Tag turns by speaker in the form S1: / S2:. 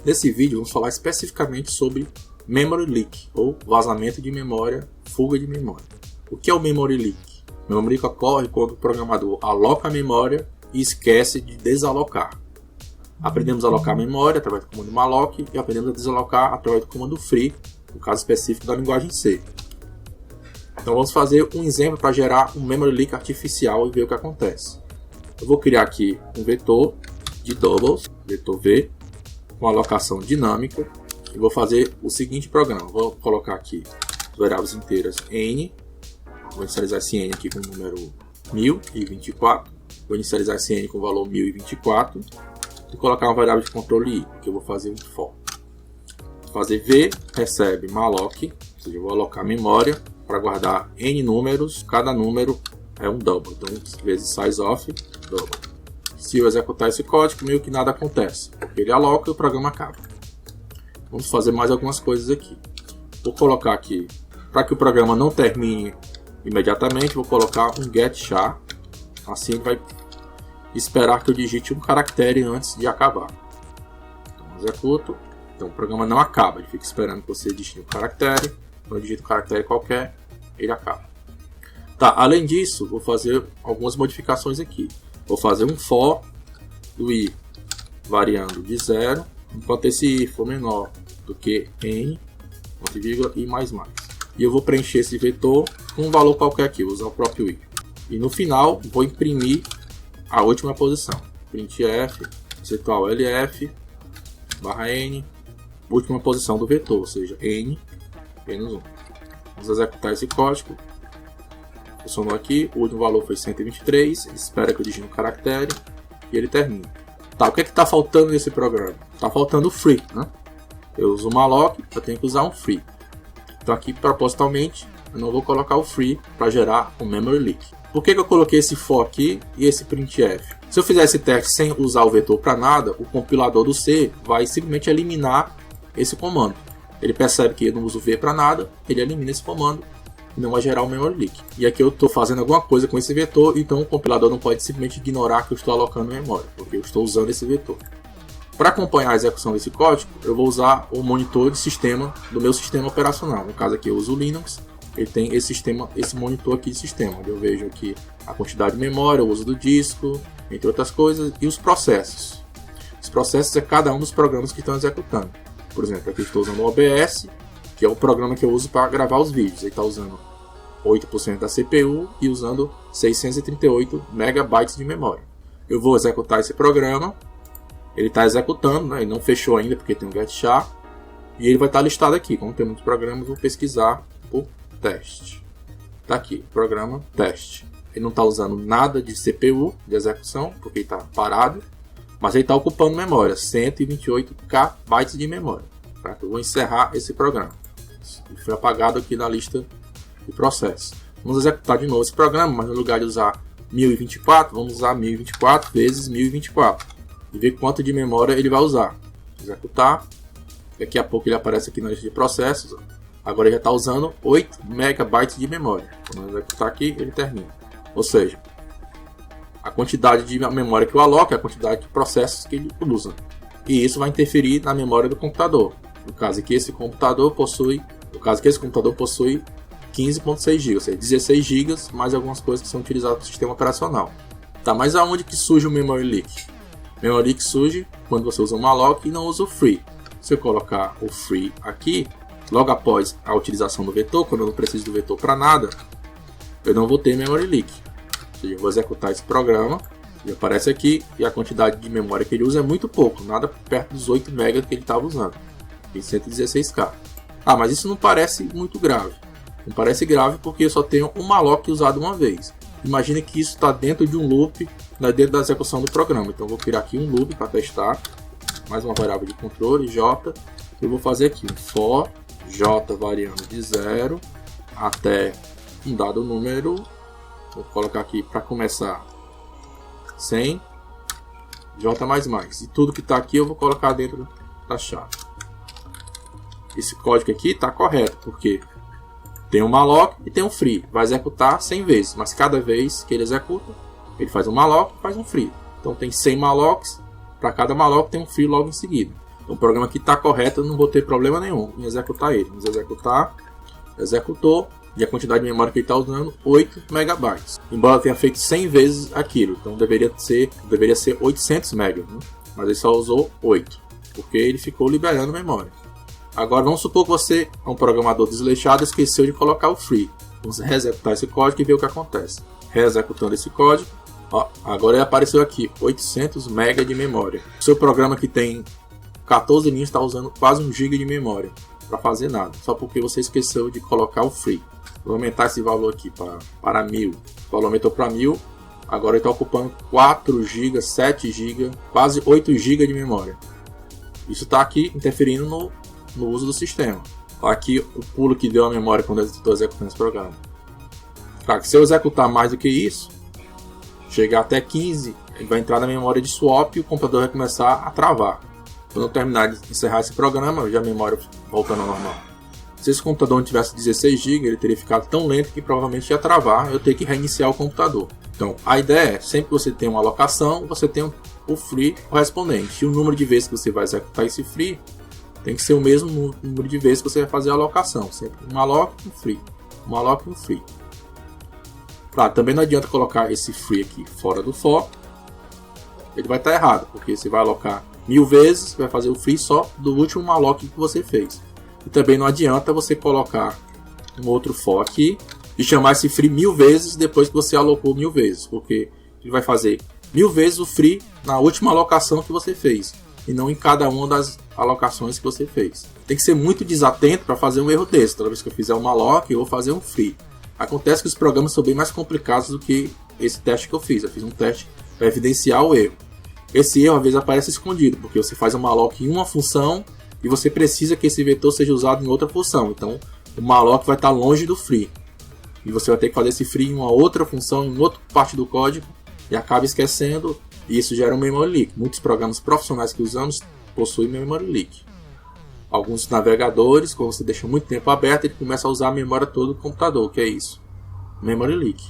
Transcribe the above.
S1: Nesse vídeo vamos falar especificamente sobre Memory Leak, ou vazamento de memória, fuga de memória. O que é o Memory Leak? O Memory Leak ocorre quando o programador aloca a memória e esquece de desalocar. Aprendemos a alocar a memória através do comando malloc e aprendemos a desalocar através do comando free, no caso específico da linguagem C. Então vamos fazer um exemplo para gerar um Memory Leak artificial e ver o que acontece. Eu vou criar aqui um vetor de doubles, vetor V, com alocação dinâmica, e vou fazer o seguinte programa. Vou colocar aqui as variáveis inteiras n, vou inicializar esse n aqui com o número 1024, vou inicializar esse n com o valor 1024 e colocar uma variável de controle i, que eu vou fazer um for. Vou fazer v recebe malloc, ou seja, eu vou alocar memória para guardar n números, cada número é um double, então vezes size of double. Se eu executar esse código, meio que nada acontece, porque ele aloca e o programa acaba. Vamos fazer mais algumas coisas aqui. Vou colocar aqui, para que o programa não termine imediatamente, vou colocar um get char. Assim ele vai esperar que eu digite um caractere antes de acabar. Então executo. Então o programa não acaba, ele fica esperando que você digite um caractere. Quando eu digito um caractere qualquer, ele acaba. Tá, além disso, vou fazer algumas modificaçõc aqui. Vou fazer um for do i variando de 0, enquanto esse i for menor do que n, ponto e vírgula, i mais mais. E eu vou preencher esse vetor com um valor qualquer aqui, vou usar o próprio i. E no final, vou imprimir a última posição. Printf, percentual lf, barra n, última posição do vetor, ou seja, n menos 1. Vamos executar esse código. Funcionou aqui, o último valor foi 123, ele espera que eu digite um caractere e ele termina. Tá, o que é que está faltando nesse programa? Está faltando o free, né? Eu uso o malloc, eu tenho que usar um free. Então aqui, propositalmente, eu não vou colocar o free para gerar um memory leak. Por que eu coloquei esse for aqui e esse printf? Se eu fizer esse teste sem usar o vetor para nada, o compilador do C vai simplesmente eliminar esse comando. Ele percebe que eu não uso v para nada, ele elimina esse comando e não vai gerar um memory leak. E aqui eu estou fazendo alguma coisa com esse vetor, então o compilador não pode simplesmente ignorar que eu estou alocando memória, porque eu estou usando esse vetor. Para acompanhar a execução desse código, eu vou usar o monitor de sistema do meu sistema operacional. No caso aqui eu uso o Linux, ele tem esse monitor aqui de sistema, onde eu vejo aqui a quantidade de memória, o uso do disco, entre outras coisas, e os processos. Os processos é cada um dos programas que estão executando. Por exemplo, aqui eu estou usando o OBS, que é o programa que eu uso para gravar os vídeos. Ele está usando 8% da CPU e usando 638 megabytes de memória. Eu vou executar esse programa. Ele está executando, né? Ele não fechou ainda porque tem um get char. E ele vai estar listado aqui. Como tem muitos programas, vou pesquisar por teste. Está aqui, programa teste. Ele não está usando nada de CPU de execução, porque ele está parado. Mas ele está ocupando memória, 128K bytes de memória. Tá? Eu vou encerrar esse programa. Ele foi apagado aqui na lista de processos. Vamos executar de novo esse programa, mas no lugar de usar 1024, vamos usar 1024 vezes 1024. E ver quanto de memória ele vai usar. Executar. Daqui a pouco ele aparece aqui na lista de processos. Agora ele já está usando 8 megabytes de memória. Quando eu executar aqui, ele termina. Ou seja, a quantidade de memória que eu aloco é a quantidade de processos que ele usa. E isso vai interferir na memória do computador. No caso aqui, esse computador possui 15.6 GB, ou seja, 16 GB, mais algumas coisas que são utilizadas no sistema operacional. Tá, mas aonde que surge o memory leak? O memory leak surge quando você usa o malloc e não usa o free. Se eu colocar o free aqui, logo após a utilização do vetor, quando eu não preciso do vetor para nada, eu não vou ter memory leak. Ou seja, eu vou executar esse programa, ele aparece aqui, e a quantidade de memória que ele usa é muito pouco, nada perto dos 8 MB que ele estava usando. Tem 116K. Ah, mas isso não parece muito grave. Não parece grave porque eu só tenho um malloc usado uma vez. Imagine que isso está dentro de um loop, dentro da execução do programa. Então eu vou criar aqui um loop para testar. Mais uma variável de controle, j. Eu vou fazer aqui um for, j variando de 0 até um dado número. Vou colocar aqui para começar 100, j mais mais. E tudo que está aqui eu vou colocar dentro da chave. Esse código aqui está correto, porque tem um malloc e tem um free. Vai executar 100 vezes, mas cada vez que ele executa, ele faz um malloc e faz um free. Então tem 100 mallocs, para cada malloc tem um free logo em seguida. O programa que está correto, eu não vou ter problema nenhum em executar ele. Vamos executar, executou, e a quantidade de memória que ele está usando, 8 MB. Embora tenha feito 100 vezes aquilo, então deveria ser 800 MB, né? Mas ele só usou 8, porque ele ficou liberando memória. Agora vamos supor que você é um programador desleixado e esqueceu de colocar o free. Vamos reexecutar esse código e ver o que acontece. Reexecutando esse código, ó, agora ele apareceu aqui, 800 MB de memória. O seu programa que tem 14 linhas está usando quase 1 GB de memória para fazer nada, só porque você esqueceu de colocar o free. Vou aumentar esse valor aqui para 1000. O valor aumentou para 1000. Agora ele está ocupando 4 GB, 7 GB, quase 8 GB de memória. Isso está aqui interferindo no uso do sistema. Olha aqui o pulo que deu a memória quando eu estou executando esse programa. Claro que se eu executar mais do que isso, chegar até 15, ele vai entrar na memória de swap e o computador vai começar a travar. Quando eu terminar de encerrar esse programa, já a memória voltando ao normal. Se esse computador não tivesse 16 GB, ele teria ficado tão lento que provavelmente ia travar, eu teria que reiniciar o computador. Então, a ideia é, sempre que você tem uma alocação, você tem o free correspondente. E o número de vezes que você vai executar esse free, tem que ser o mesmo número de vezes que você vai fazer a alocação. Sempre um alloc e um free. Um alloc e um free. Claro, também não adianta colocar esse free aqui fora do for. Ele vai estar errado, porque você vai alocar 1000 vezes, vai fazer o free só do último malloc que você fez. E também não adianta você colocar um outro for aqui e chamar esse free 1000 vezes depois que você alocou 1000 vezes, porque ele vai fazer 1000 vezes o free na última alocação que você fez e não em cada uma das alocações que você fez. Tem que ser muito desatento para fazer um erro desse. Toda vez que eu fizer um malloc, eu vou fazer um free. Acontece que os programas são bem mais complicados do que esse teste que eu fiz. Eu fiz um teste para evidenciar o erro. Esse erro às vezes aparece escondido, porque você faz um malloc em uma função e você precisa que esse vetor seja usado em outra função. Então o malloc vai estar longe do free. E você vai ter que fazer esse free em uma outra função, em outra parte do código, e acaba esquecendo, e isso gera um memory leak. Muitos programas profissionais que usamos possuem memory leak. Alguns navegadores, quando você deixa muito tempo aberto, ele começa a usar a memória toda do computador. O que é isso? Memory leak.